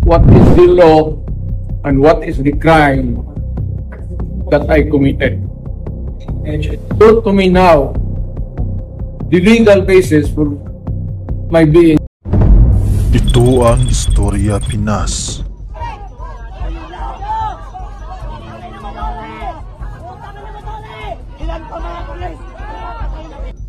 what is the law and what is the crime that I committed. Prove to me now the legal basis for my being. Ito ang Istorya Pinas.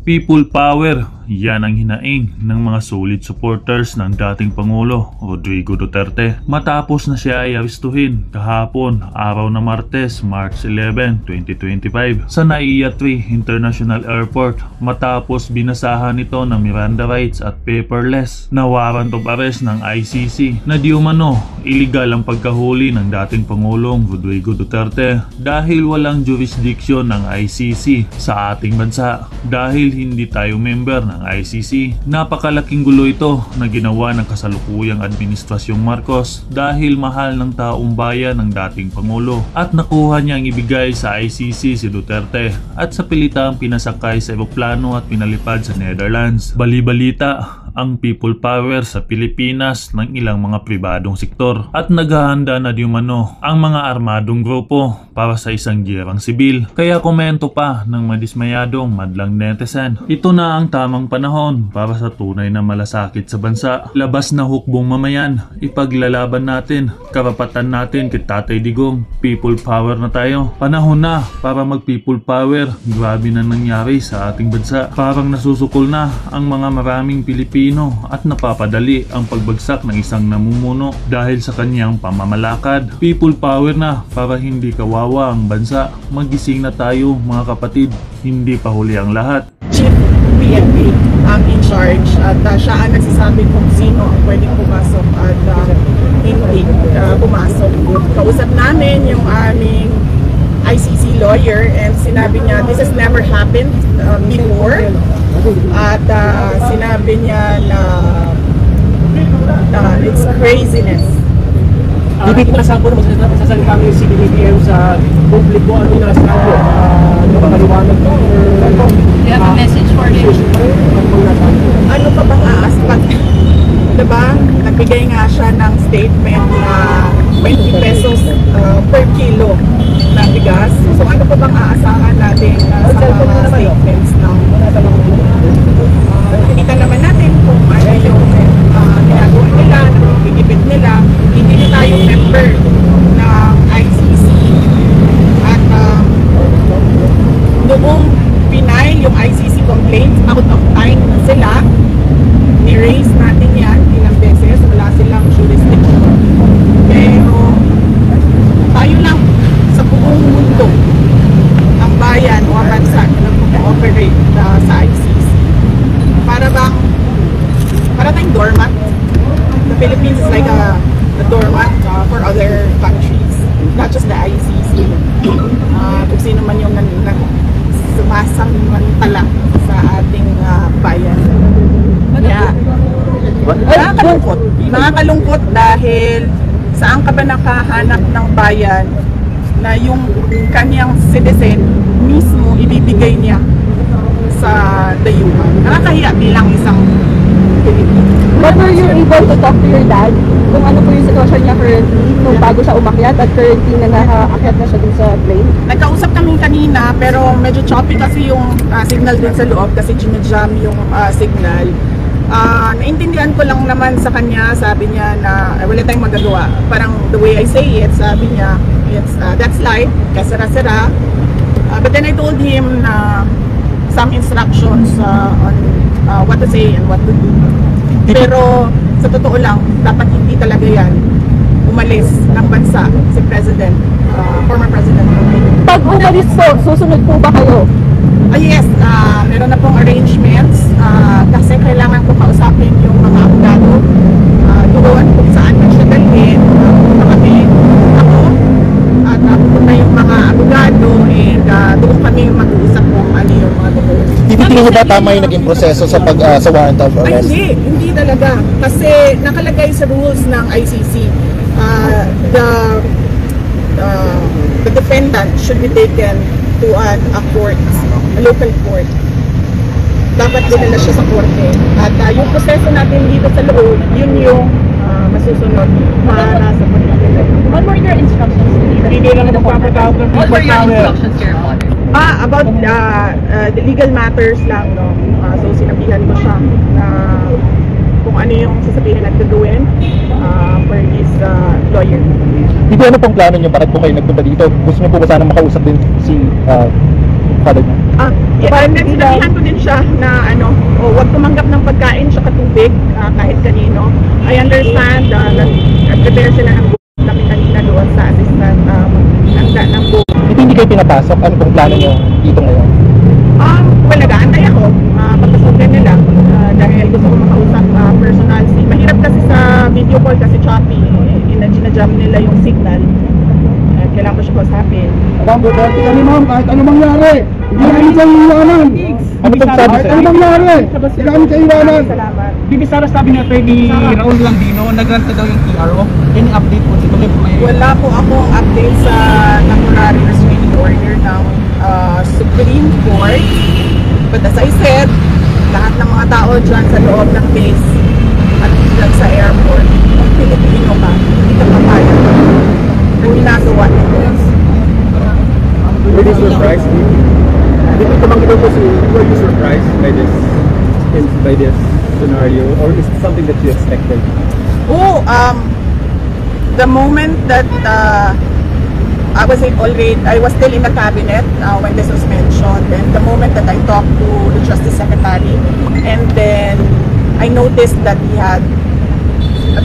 People power, yan ang hinaing ng mga solid supporters ng dating Pangulo Rodrigo Duterte matapos na siya ay aristuhin kahapon araw na Martes, March 11, 2025 sa NAIA 3 International Airport matapos binasahan ito ng Miranda rights at paperless na warrant of arrest ng ICC na di umano illegal ang pagkahuli ng dating Pangulong Rodrigo Duterte dahil walang jurisdiction ng ICC sa ating bansa dahil hindi tayo member ng ICC. Napakalaking gulo ito na ginawa ng kasalukuyang administrasyong Marcos dahil mahal ng taong bayan ng dating Pangulo at nakuha niyang ibigay sa ICC si Duterte at sa pilitang pinasakay sa eroplano at pinalipad sa Netherlands. Bali-balita ang people power sa Pilipinas ng ilang mga pribadong sektor at naghahanda na di umano ang mga armadong grupo para sa isang giyerang sibil. Kaya komento pa ng madismayadong madlang netizen, ito na ang tamang panahon para sa tunay na malasakit sa bansa. Labas na hukbong mamayan, ipaglalaban natin karapatan natin kay Tatay Digong. People power na tayo. Panahon na para mag people power. Grabe na nangyari sa ating bansa. Parang nasusukol na ang mga maraming Pilipino at napapadali ang pagbagsak ng isang namumuno dahil sa kanyang pamamalakad. People power na para hindi kawawa ang bansa. Magising na tayo mga kapatid, hindi pa huli ang lahat. Chief PNP ang in charge at siya ang nagsasabi kung sino ang pwedeng pumasok at hindi pumasok. Kausap namin yung aming ICC lawyer and sinabi niya this has never happened before at sinabi niya na it's craziness. Ibig na po naman sasalita kami si BBM sa publiko ano na sa ano ba kaliwanag mo? You have a message for him? Ano pa bang aaspat? Diba? Nagbigay nga siya ng statement na 20 pesos per kilo na bigas. So ano pa bang aasahan natin sa mga statements ng kita naman natin kung ano yung ginagawa nila, gigipit nila. Hindi na tayo member ng ICC at noong pinay yung ICC complaint, out of time na sila, ni-raise natin yan ilang beses, wala silang jurisdiction. Pero tayo lang sa buong mundo ang bayan o ang bansa na nag-cooperate sa ICC. Para tayong doormat. The Philippines is like a doormat for other countries, not just the ICC. Kung sino man yung sumasamantala sa ating bayan. Yeah. Nakakalungkot dahil saan ka ba nakahanap ng bayan na yung kanyang citizen mismo ibibigay niya sa dayuhan. Nakakahiya bilang isang Pilipino. But were you able to talk to your dad kung ano po yung sitwasyon niya currently nung bago siya umakyat at currently na nakaakyat na siya dun sa plane? Nagkausap kami kanina pero medyo choppy kasi yung signal din sa loob kasi ginajam yung signal. Naintindihan ko lang naman sa kanya, sabi niya na wala tayong magagawa. Parang the way I say it, sabi niya, that's life, kasara-sara. But then I told him na some instructions on what to say and what to do. Pero sa totoo lang, dapat hindi talaga yan umalis ng bansa si President, former President. Pag umalis po, susunod po ba kayo? Yes, meron na pong arrangements kasi kailangan ko kausapin yung mga abogado doon kung saan man siya dalhin. Kami, ako, at pupunta yung mga abogado and doon kami mag-uusap kung ano yung mga doon. Tingin mo ba tama yung naging proseso sa sa warrant of arrest? Ay, hindi talaga. Kasi nakalagay sa rules ng ICC, the defendant should be taken to a court, a local court. Dapat dinala siya sa korte. At yung proseso natin dito sa loob, yun yung mas susunod para sa pagkakita. What were your instructions to leader? Hindi lang magpapatawag ng What were people your power. instructions to your father? About the legal matters lang, no? So sinabihan ko siya na kung ano yung sasabihin at gagawin for his lawyer. Hindi, ano pong plano niyo? Bakit po kayo nagpunta dito? Gusto niyo po ba sana makausap din si father niyo? And then sinabihan ko din siya na huwag tumanggap ng pagkain siya katubig kahit kanino. I understand nag-prepare sila ng kami kanina doon sa assistant handa ng book. Hindi kayo pinapasok? Ano pong plano niyo dito ngayon? Well, nag-aantay ako. Papasukin nila dahil gusto ko makausap personal. Mahirap kasi sa video call kasi choppy. Ginajam nila yung signal. At kailangan ko siya kausapin. Ma'am, bubati kami ma'am, kahit ano mangyari. Hindi namin kayo iwanan. Ano pong sabi Kahit sa ano mangyari, hindi namin kayo iwanan. Salamat. Bibi Sara, sabi ni Atty. Raul Landino, nag-grant daw yung TRO. Any update po dito? Wala po akong update sa temporary restraining order ng Supreme Court. But as I said, lahat ng mga tao dyan sa loob ng base at dyan sa airport, kung Pilipino ka, hindi ka papayag. Ang ginagawa nito. Were you surprised? Did you tumanggi daw po were you surprised by this scenario, or is it something that you expected? The moment that I was still in the cabinet when this was mentioned, and the moment that I talked to the Justice Secretary, and then I noticed that he had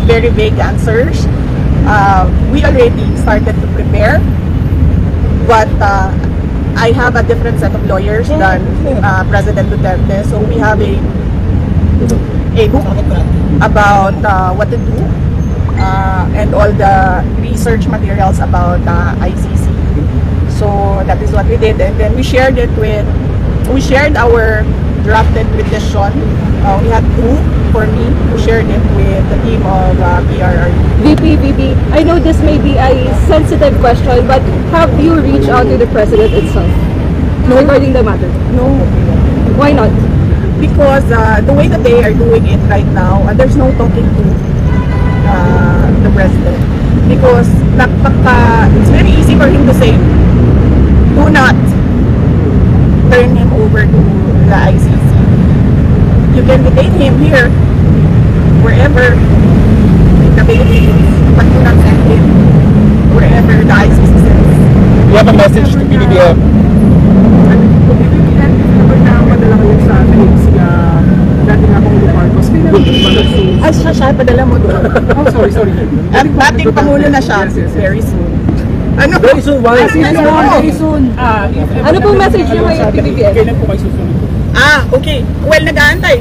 very vague answers. We already started to prepare, but I have a different set of lawyers than President Duterte, so we have a book about what to do and all the research materials about ICC. So that is what we did, and then we shared our drafted petition. We had two for me. We shared it with the team of PRRD. VP, I know this may be a sensitive question, but have you reached out to the president itself regarding the matter? No, Why not? because the way that they are doing it right now, there's no talking to the president. Because it's very easy for him to say, do not turn him over to the ICC. You can detain him here, wherever in the Philippines, but do not send him wherever the ICC says. You have a message to PBBM. Padala kayo sa atin sila dating akong Marcos. Siya, padala mo doon. Oh, sorry. At dating Pangulo na siya, very soon. Ano? Very soon, why? Very soon. Ano pong message niyo kay PBBM? Kailan po kayo susunod? Okay. Well, nag-aantay,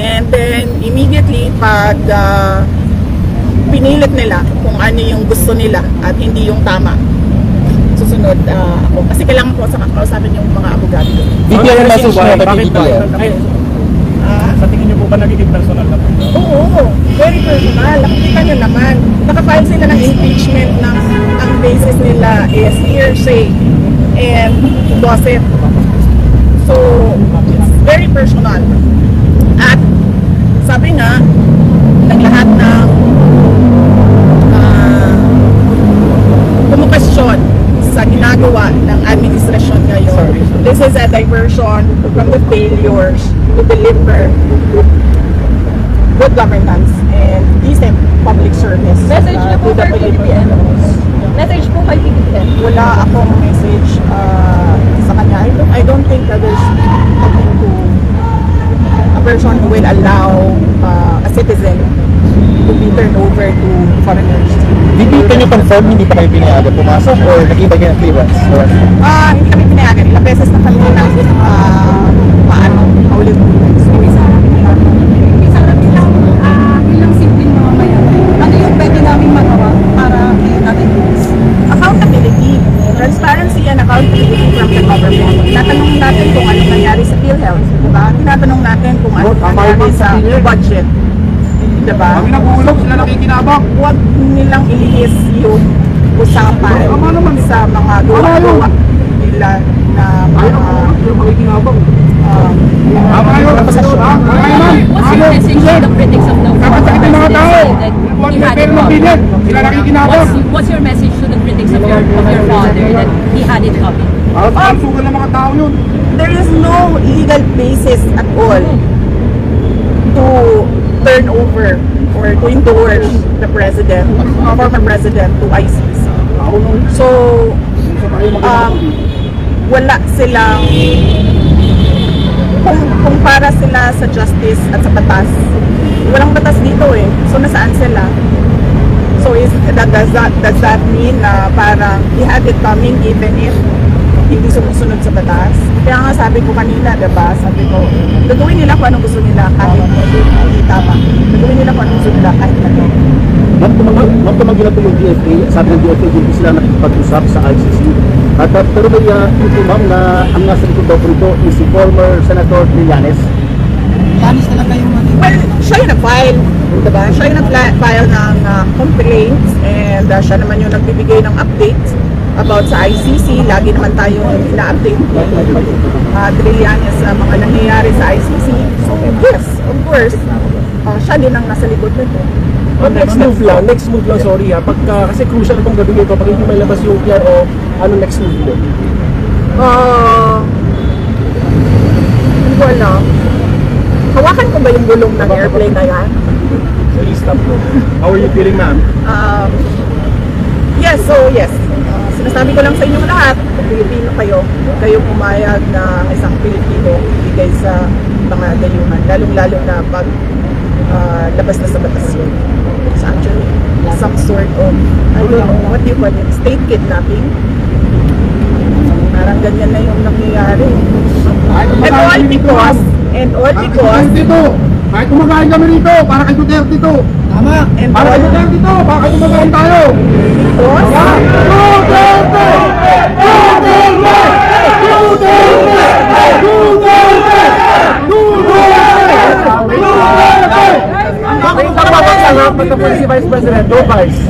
and then immediately pag pinilit nila kung ano yung gusto nila at hindi yung tama, susunod ako. Kasi kailangan ko kausapin yung mga abogado. VP, ano message niyo kay PBBM? Sa tingin niyo po ba nagiging personal na po? Oo, very personal. Nakikita nyo naman. Nakafile sila ng impeachment ng ang basis nila is hearsay and gossip. So, it's very personal. At sabi nga, ng lahat ng kumukasyon sa ginagawa ng administrasyon ngayon. This is a diversion from the failures to deliver good governance and decent public service Message niyo po to the kay PBBM. Filipinos. Message po kay PBBM. Wala akong message sa kanya. I don't think that there's talking to a person who will allow a citizen to be turned over to foreigners. VP, can you confirm hindi pa kayo pinayagan pumasok or nakita kayo ng clearance? Hindi kami pinayagan. Ilang beses na kami na paulit. Ilang simpleng mga mayan. Ano yung pwede namin magawa para natin Accountability, transparency and accountability from the government. Tinatanong natin kung ano nangyari sa PhilHealth, diba? Tinatanong natin kung ano nangyari sa budget, diba? Kami nagulog, sila nakikinabang. Huwag nilang ilihis yung usapan sa mga gawa-gawa nila na What's your message to the critics of the former president saying that he had it coming? What's your message to the critics of your father that he had it coming? there is no legal basis at all to turn over or to endorse the president, former president, to ICC. So, wala silang, kung para sila sa justice at sa batas, walang batas dito eh. So, nasaan sila? So, does that mean na parang he had it coming even if hindi sumusunod sa batas? Kaya nga sabi ko kanina, diba? Sabi ko, gagawin nila kung anong gusto nila kahit hindi tama. Gagawin nila kung anong gusto nila kahit ano. Ma'am, tumanggi na po yung DFA. Sabi ng DFA, hindi sila nakikipag-usap sa ICC. Pero may ito, ma'am, na ang nasa likod daw po ito is si former Senator Trillanes. Well, siya yung nag-file, diba? Siya yung nag-file ng complaints and siya naman yung nagbibigay ng updates about sa ICC. Lagi naman tayo ina-update Trillanes sa mga nangyayari sa ICC. So, yes, of course, siya din ang nasa likod nito. Next move lang, sorry ha. Kasi crucial itong gabing ito, pag hindi may labas yung PRO, ano next move mo? Hindi ko alam. Hawakan ko ba yung gulong ng airplane na yan? Please stop mo. How are you feeling, ma'am? Yes, sinasabi ko lang sa inyong lahat, kung Pilipino kayo, huwag kayong pumayag na isang Pilipino ibigay sa mga dayuhan, lalong-lalo na pag labas na sa batas yun. It's actually some sort of, I don't know, what do you call it, state kidnapping. Parang ganyan na yung nangyayari. And all because kahit kumakain kami rito, para kay Duterte to. Tama. Para kay Duterte to, baka kumakain tayo. Si Vice President, no vice.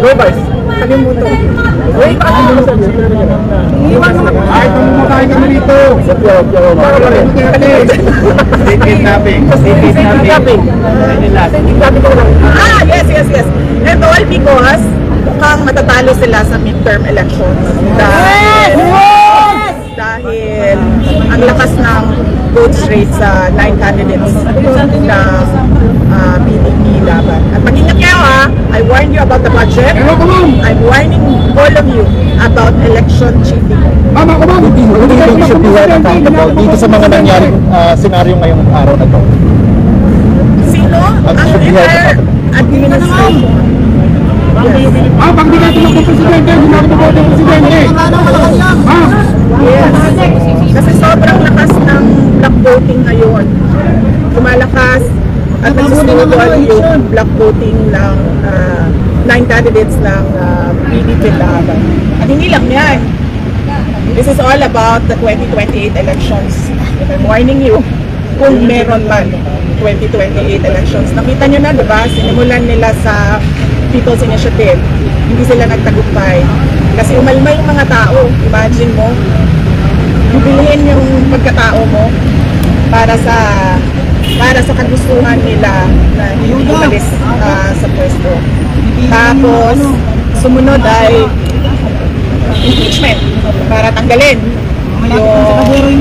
No vice. kalimutan. Wait, Ay, kumakain kami dito. State kidnapping. Yes. And all because mukhang matatalo sila sa midterm elections. Dahil ang lakas ng vote rate sa 9 candidates na PDP laban. At mag-ingat kayo I warned you about the budget. I'm warning all of you about election cheating. Hindi kayo should be held accountable dito sa mga nangyaring senaryo ngayong araw na to. Sino? Ang entire administration. Pag di natin ng presidente, hindi natin ng presidente. Yes. Kasi sobrang lakas ng black voting ngayon. Lumalakas at nagsusunod yung black voting ng 9 candidates ng PDP laban. At hindi lang yan. This is all about the 2028 elections. I'm warning you, kung meron man 2028 elections. Nakita nyo na, diba? Sinimulan nila sa People's Initiative. Hindi sila nagtagumpay. Kasi umalma yung mga tao. Imagine mo, bibilihin yung pagkatao mo para sa kagustuhan nila na hindi umalis sa pwesto. Tapos, sumunod ay impeachment para tanggalin yung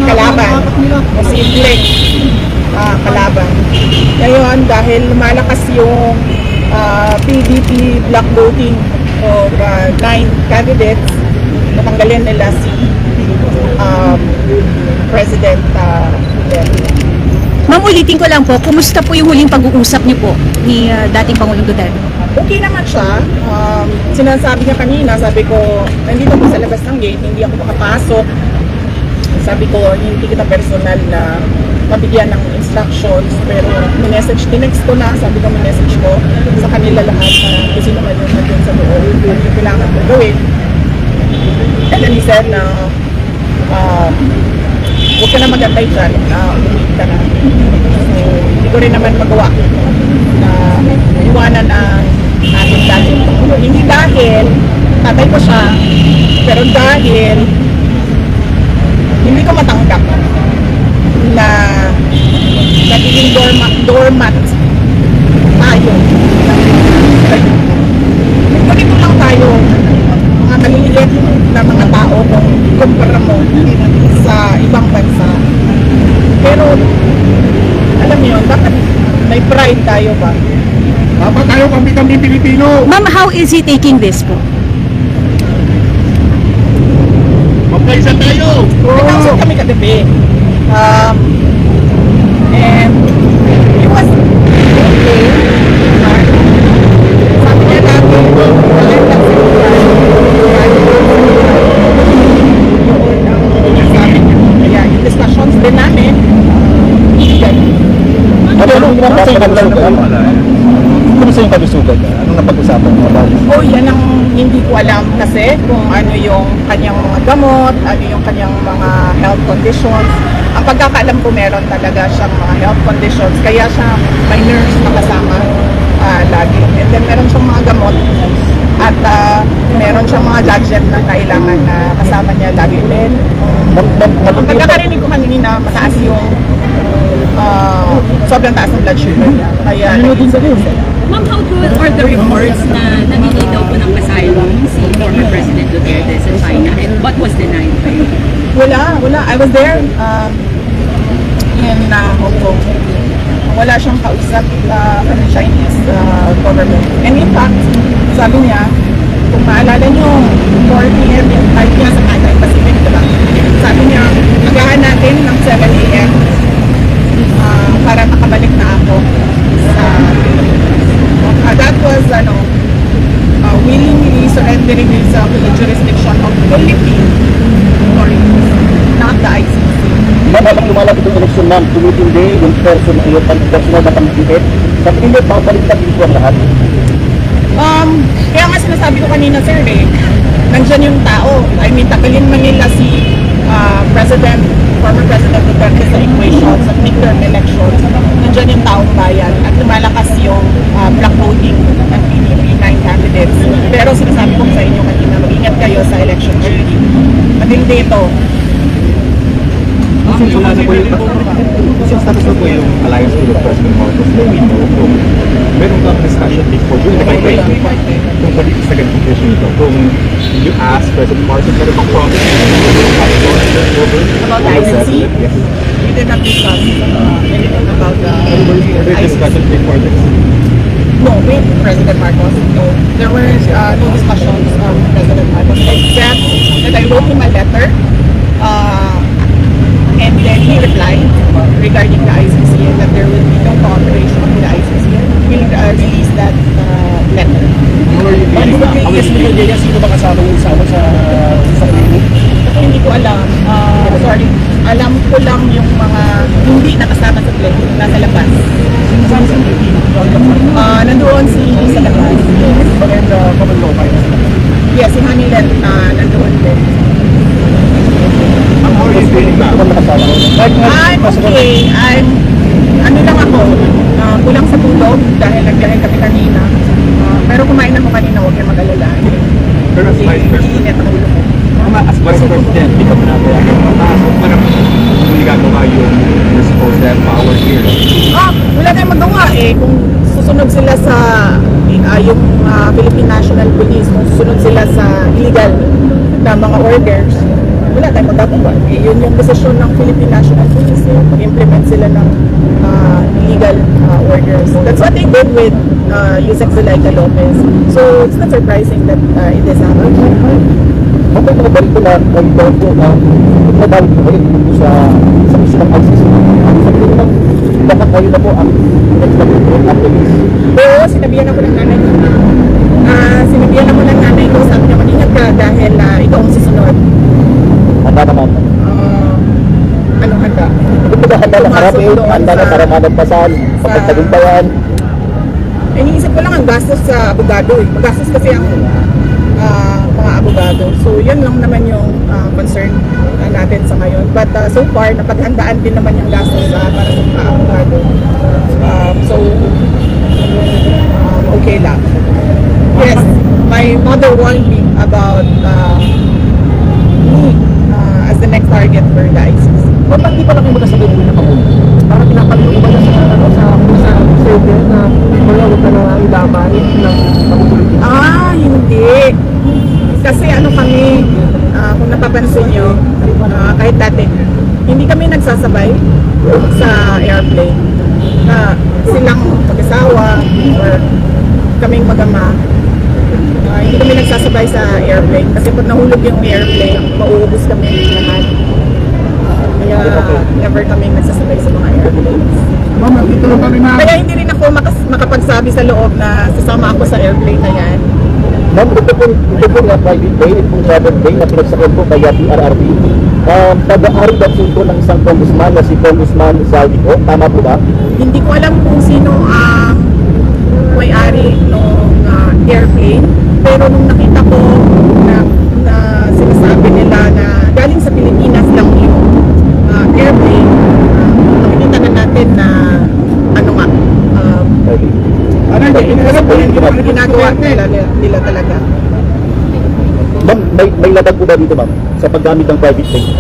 kalaban, posibleng kalaban. Ngayon, dahil lumalakas yung PDP black voting of 9 candidates, natanggalin nila si President Duterte. Ma'am, ulitin ko lang po, kumusta po yung huling pag-uusap niyo po ni dating Pangulong Duterte? Okay naman siya. Sinasabi niya kanina, sabi ko, nandito po sa labas ng gate, hindi ako makapasok. Sabi ko, hindi kita personal na mabigyan ng instructions, pero tinext ko na, sabi ko, minessage ko sa kanila lahat na kasi naman yung nandun sa loob, yung kailangan ko gawin. And then he said na, huwag ka na magantay dyan, umimik ka na. So, hindi ko rin naman magawa na iwanan ang ating dating Pangulo. Hindi dahil tatay ko siya, pero dahil hindi ko matanggap na nagiging doormat tayo. Ganito lang tayo, mga maliliit na mga tao kung kumpara mo sa ibang bansa. Pero, alam niyo, dapat may pride tayo ba? Dapat tayo kami Pilipino. Ma'am, how is he taking this po? Magkaisa tayo. Nag-usap kami kagabi. And it was okay. Sabi niya dati, kaya yung discussions din namin, Kumusta yung kalusugan niya? Anong napag-usapan mo about it? oh, yan ang hindi ko alam kasi kung ano yung kanyang mga gamot, ano yung kanyang mga health conditions. Ang pagkakaalam ko meron talaga siyang mga health conditions, kaya siya may nurse na kasama lagi. And then meron siyang mga gamot at meron siyang mga gadget na kailangan na kasama niya lagi. Then, ang pagkakarinig ko kanina, mataas yung sobrang taas ng blood sugar niya. Kaya, Ma'am, how true are the reports na nabigay daw po ng asylum si former President Duterte sa China, and what was denied by you? Wala. I was there in Hong Kong. Wala siyang kausap from the Chinese government. And in fact, sabi niya, kung maalala niyo, 4 p.m. yung flight niya sa Cathay Pacific, diba? Sabi niya, agahan natin ng 7 a.m. Para makabalik na ako sa that was willingly surrendering himself to the jurisdiction of Philippine authorities, not the ICC. Ma'am, habang lumalapit yung eleksyon, ma'am, tumitindi yung personal na pang-ibig. Sa tingin niyo, babaliktad dito ang lahat? Kaya nga sinasabi ko kanina, sir, nandyan yung tao. I mean, tagalin man nila si former President Duterte sa equation, sa midterm elections. Nandyan yung taong bayan at lumalakas yung black voting ng PDP, 9 candidates. Pero sinasabi ko sa inyo kanina, mag-ingat kayo sa election jury. Matindi ito. Since wala na po yung tapos na po yung alliance with President Marcos, meron ka discussion before during the campaign kung pwede sa second condition ito, kung you ask President Marcos meron bang promise about the ICC? Yes. We did not discuss anything about the Were there discussions before this? No, with President Marcos. No, there were no discussions with President Marcos except that I wrote him a letter and then he replied regarding the ICC and that there will be no cooperation with the ICC. We'll release that letter. How are you feeling now? How is it feeling? Sino ba kasama yung isama sa clinic? Hindi ko alam. Sorry. Alam ko lang yung mga hindi nakasama sa clinic, nasa labas. Nandoon si sa labas. And common law kayo? Yes, si Hanilet nandoon din. How are you feeling now? I'm okay. Ano lang ako, kulang sa tulog dahil nagbiyahe kami kanina. Pero kumain ako kanina, huwag kayo mag-alala. Pero as Vice President, Iinit ang ulo ko. as Vice President, di ka pa parang hindi gagawa yung supposed to have power here. Wala tayong magawa kung susunod sila sa yung Philippine National Police, kung susunod sila sa illegal na mga orders, wala tayong magagawa. Yun yung desisyon ng Philippine National Police, mag-implement sila ng illegal orders. That's what they did with Yusek Zulaika Lopez. So it's not surprising that it is happening. Ang pagkakabalik ko na nag-down po nagkabalik ko kayo sa misa ng ICC. Sabi ko naman, dapat kayo na po ang nagkabalik ng police. Oo, sinabihan ako ng nanay ko. Sinabihan ako ng nanay ko, sabi niya, mag-ingat ka dahil ikaw ang susunod. Handa naman. Anong handa? Kung maghahanda na harapin, handa na para malagpasan, pagkagtagumpayan. Iniisip ko lang ang gastos sa abogado. Magastos kasi ang mga abogado. So, yan lang naman yung concern natin sa ngayon. But so far, napaghandaan din naman yung gastos para sa mga abogado. So, okay lang. Yes, my mother warned me about the next target for the ICC. Ba't hindi pala kayo magkasabay mo na Pangulo? Parang pinapalito ba na sa server na wala ka na ilaman ng pamumulitin? Hindi. Kasi ano kami, kung napapansin nyo, kahit dati, hindi kami nagsasabay sa airplane. Silang mag-asawa or kaming mag-ama, hindi kami nagsasabay sa airplane. Kasi pag nahulog yung airplane, mauubos kami lahat. Kaya never kami nagsasabay sa mga airplanes. Kaya hindi rin ako makapagsabi sa loob na sasama ako sa airplane na yan. Ma'am, ito po nga private plane, ito pong travel plane na pinagsakyan po kaya PRRD. Pag-aari daw po ng isang congressman na si Congressman Zaldi po, tama po ba? Hindi ko alam kung sino ang may-ari ng airplane, pero nung nakita ko na sinasabi nila na galing sa Pilipinas lang yung airplane, nakikita na natin na ginagawa nila talaga. Ma'am, may laban po ba dito ma'am sa paggamit ng private plane?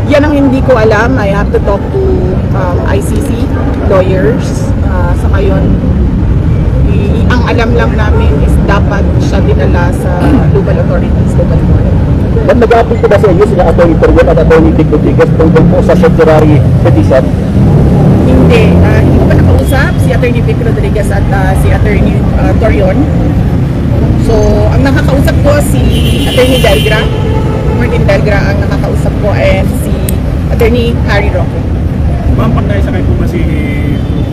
Yan ang hindi ko alam. I have to talk to ICC lawyers. Sa ngayon, ang alam lang namin is dapat siya dinala sa local authorities. Ma'am, nag-a-appeal po ba sa inyo sila Atty. Torion at Atty. Vic Rodriguez tungkol po sa Secretary Petition? Hindi ko pa nakausap si Atty. Vic Rodriguez at si Atty. Torion. So, ang nakakausap ko si Atty. Delgra, Martin Delgra ang nakakausap ko, and si Atty. Harry Roque. Ma'am, pag naisakay po ba si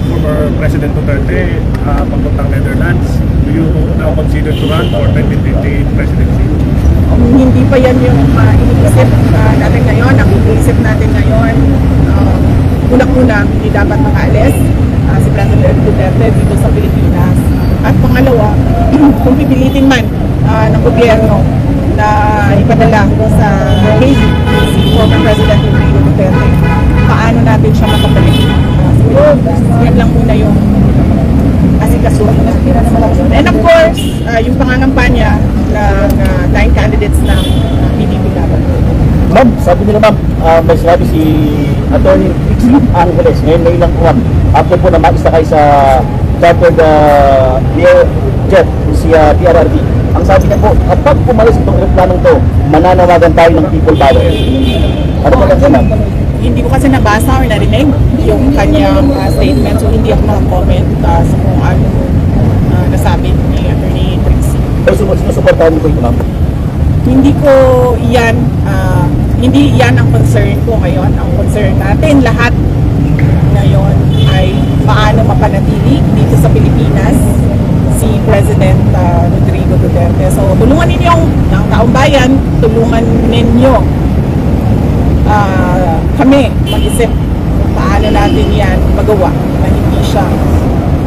former President Duterte papuntang Netherlands, do you now consider to run for 2028 presidency? Hindi pa yan yung iniisip natin ngayon. Ang iniisip natin ngayon, unang-una, hindi dapat makaalis si President Duterte dito sa Pilipinas. At pangalawa, kung pipilitin man ng gobyerno na ipadala sa Hague si former President Rodrigo Duterte, paano natin siya makabalik sa Pilipinas? Yan lang muna yung asikasuhan. And of course, yung pangangampanya ng 9 candidates ng PDP laban. Ma'am, sabi nila ma'am, may sinabi si Atty. Angeles ngayon may ilang buwan after po na maisakay sa chartered jet si PRRD. Ang sabi niya po, kapag pumalis itong aeroplanong to, mananawagan tayo ng people power. Ano ba lang ma'am? Hindi ko kasi nabasa or narinig yung kanyang statement, so hindi ako mag-comment sa kung ano nasabi ni Atty. Trixie. Pero sinusuportahan ko ito ma'am? Hindi ko yan, hindi yan ang concern ko ngayon. Ang concern natin lahat ngayon ay paano mapanatili dito sa Pilipinas si President Rodrigo Duterte. So tulungan ninyo ang taong bayan, tulungan ninyo kami mag-isip kung paano natin yan magawa na hindi siya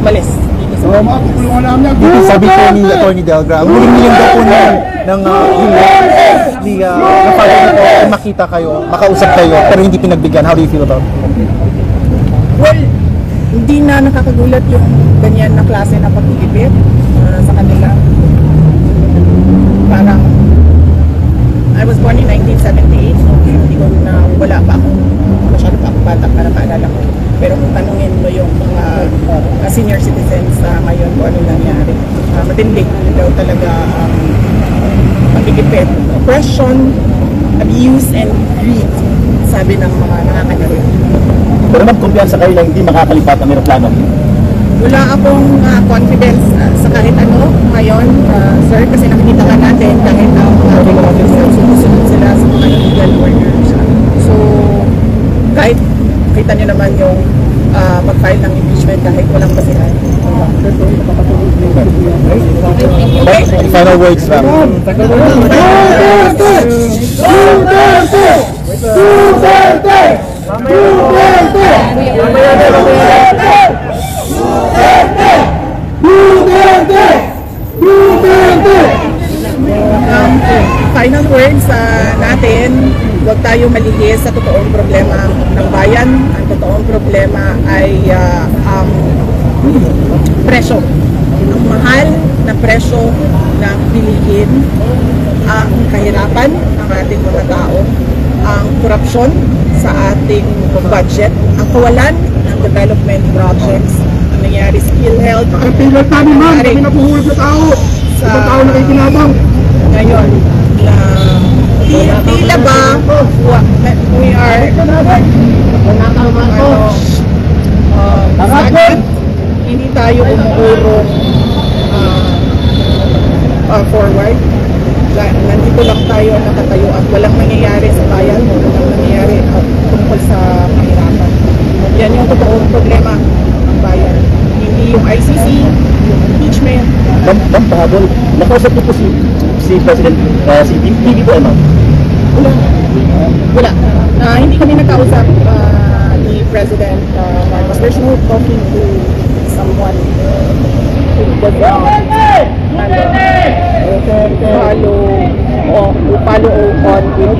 malis dito sa Pilipinas. Sabi po ni Atty. Delgra, huling niyang daw po ng father na po, makita kayo, makausap kayo, pero hindi pinagbigyan. How do you feel about it? Well, hindi na nakakagulat yung ganyan na klase na pag-iipit sa kanila. Parang, I was born in 1978, so hindi ko na wala pa akong masyado pa akong bata para maalala ko. Pero kung tanungin mo yung mga senior citizens ngayon kung ano nangyari, matindi daw talaga pag-iipit, oppression, abuse, and greed, sabi ng mga nakakanyari. Pero ma'am, kumpiyansa kayo na hindi makakalipat ang aeroplano. Wala akong confidence sa kahit ano ngayon, sir, kasi nakikita ka natin kahit ang sumusunod sila sa mga illegal workers. So, kahit kita nyo naman yung pag-file ng impeachment kahit walang basihan. Okay. Final words lang. Final words natin, huwag tayo malihis sa totoong problema ng bayan. Ang totoong problema ay ang presyo. Ang mahal na presyo ng bilihin ang kahirapan ng ating mga tao, ang korupsyon sa ating budget, ang kawalan ng development projects, ang nangyari sa PhilHealth, ang nangyari sa ngayon na tila ba we are stagnant, hindi tayo umuurong forward. Nandito lang tayo nakatayo at walang nangyayari sa bayan, walang nangyayari tungkol sa kahirapan. Yan yung totoong problema ng bayan. Hindi yung ICC, yung impeachment. Ma'am, pahabol. Nakausap niyo po si President, si Bibi po, ma'am? Wala. Hindi kami nakausap ni President Marcos. There's no talking to someone who does not follow on with